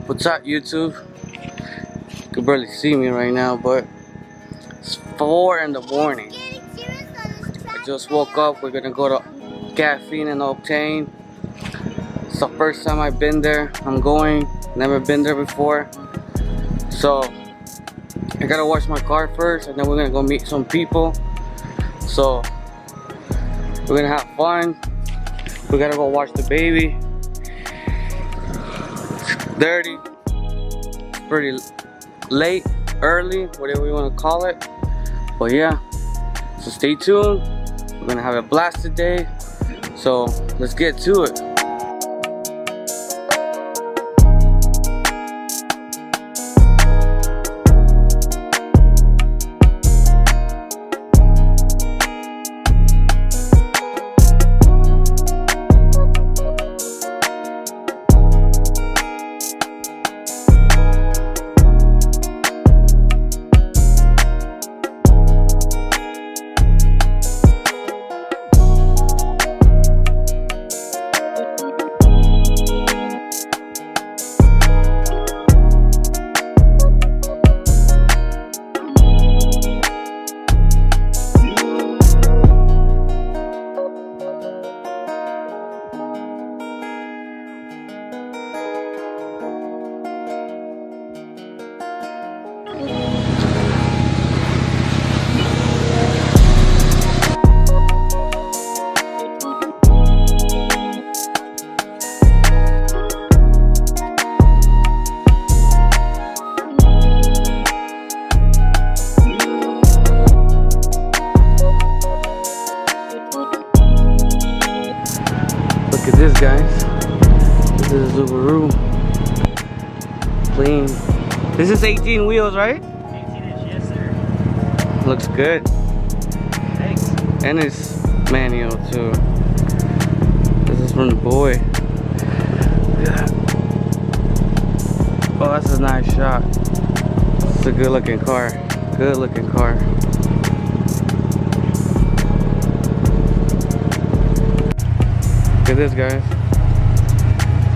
What's up, YouTube? You can barely see me right now, but it's 4 in the morning. I just woke up. We're gonna go to Caffeine and Octane. It's the first time I've been there. I'm going. Never been there before. So I gotta wash my car first, and then we're gonna go meet some people. So we're gonna have fun. We gotta go watch the baby. It's dirty. It's pretty late, early, whatever you want to call it. But yeah, so stay tuned. We're gonna have a blast today. So let's get to it. Look at this, guys. This is a Subaru. Clean. This is 18 wheels, right? 18-inch, yes sir. Looks good. Thanks. And it's manual too. This is from the boy. Look at that. Oh, that's a nice shot. It's a good looking car. Good looking car. Look at this, guys.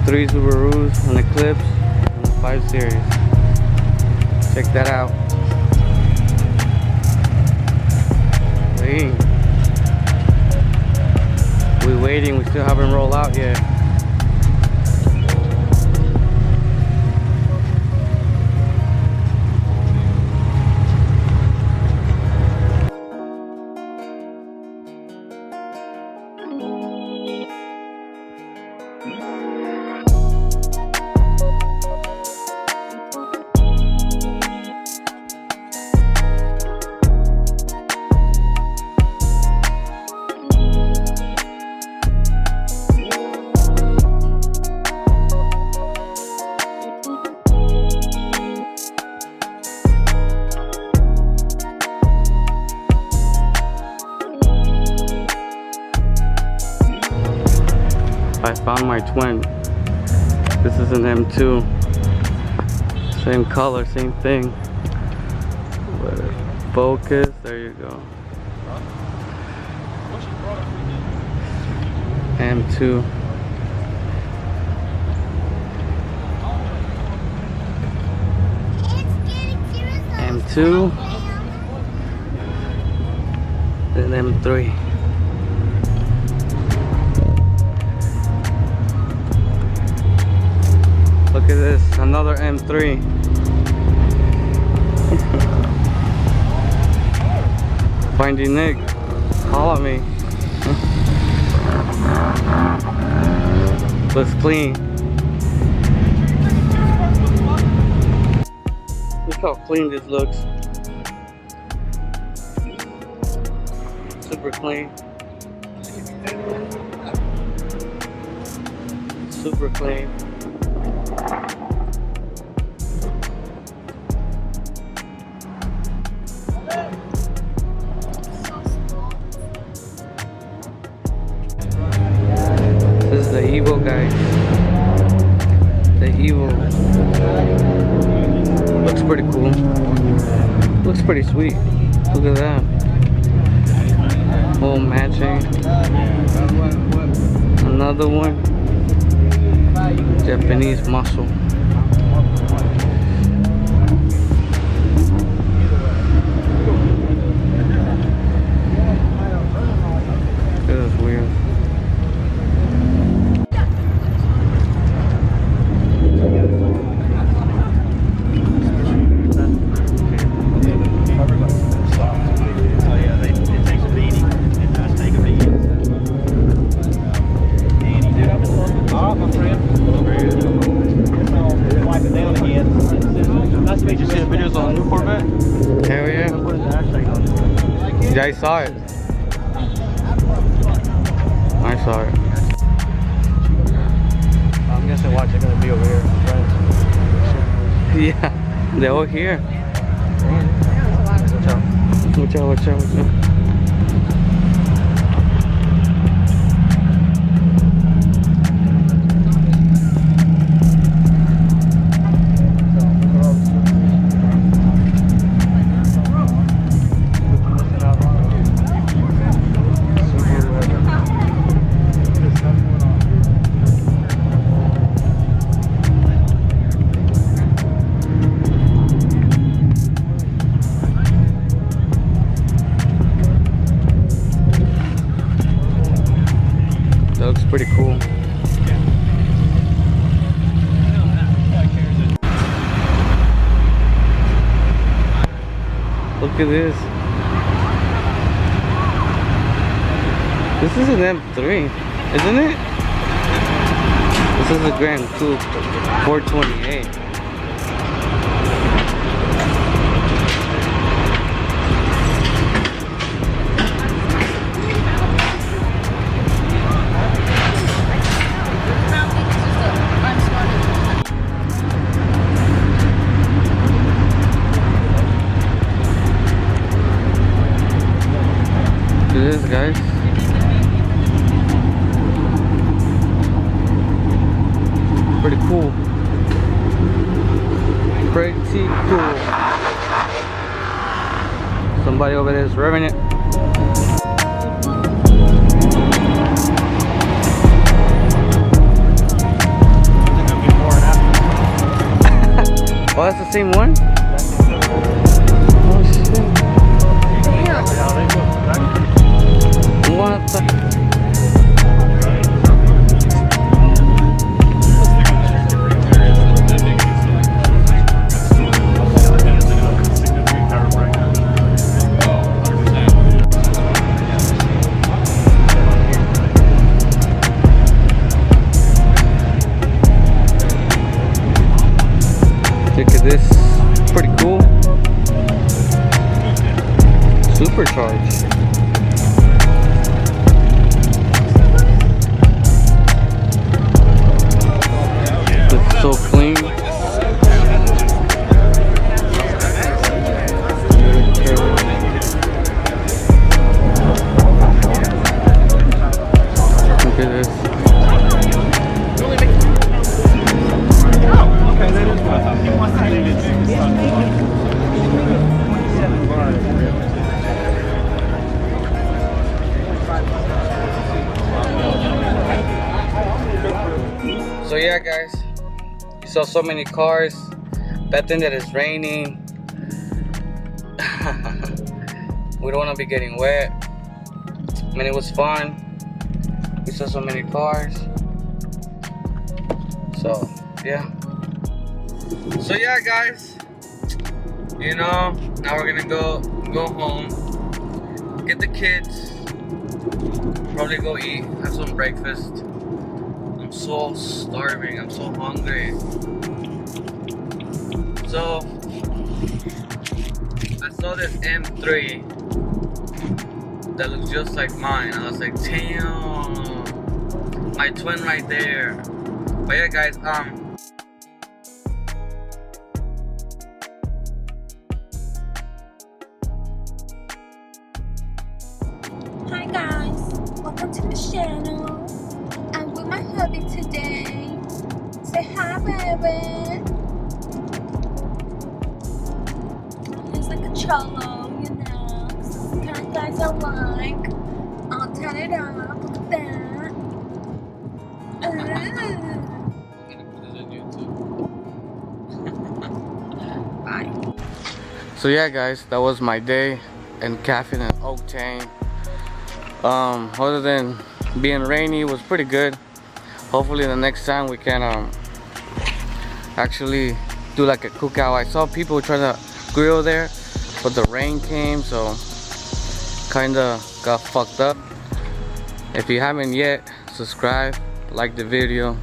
3 Subarus, an Eclipse, and a 5 Series. Check that out. Clean. We're waiting. We still haven't rolled out yet. I found my twin. This is an M2. Same color, same thing. Focus, there you go. M2. M2. Then M3. Look at this, another M3. Finding Nick, call at me. Looks clean. Look how clean this looks. Super clean. Super clean. This is the Evo, guys. The Evo. Looks pretty cool. Looks pretty sweet. Look at that. Whole matching. Another one. Japanese muscle. Yeah, I saw it. I saw it. I'm guessing watch, they're gonna be over here. Yeah, they're all here. Watch out. Watch out, watch out, watch out. That looks pretty cool. Look at this. This is an M3, isn't it? This is a Grand Coupe 428. It is, guys. Pretty cool. Pretty cool. Somebody over there is revving it. Oh, that's the same one? Oh shit. What the? Look at this. Pretty cool. Supercharged. It's so clean. Look at this. So yeah, guys, you saw so many cars. Bad thing that it's raining. We don't want to be getting wet. I mean, it was fun. We saw so many cars. So yeah. So yeah, guys. You know, now we're gonna go home, get the kids, probably go eat, have some breakfast. I'm so starving, I'm so hungry. So I saw this M3 that looks just like mine. I was like, damn, my twin right there. But yeah, guys, Hi guys, welcome to the channel. I'm with my hubby today. Say hi, baby. He's like a cholo, you know. This is the kind of guys I like. I'll turn it up. Look at that. Bye. so yeah, guys, that was my day in Caffeine and Octane. Other than being rainy, it was pretty good. Hopefully the next time we can actually do like a cookout. I saw people trying to grill there, but the rain came, so kinda got fucked up. If you haven't yet, subscribe, like the video,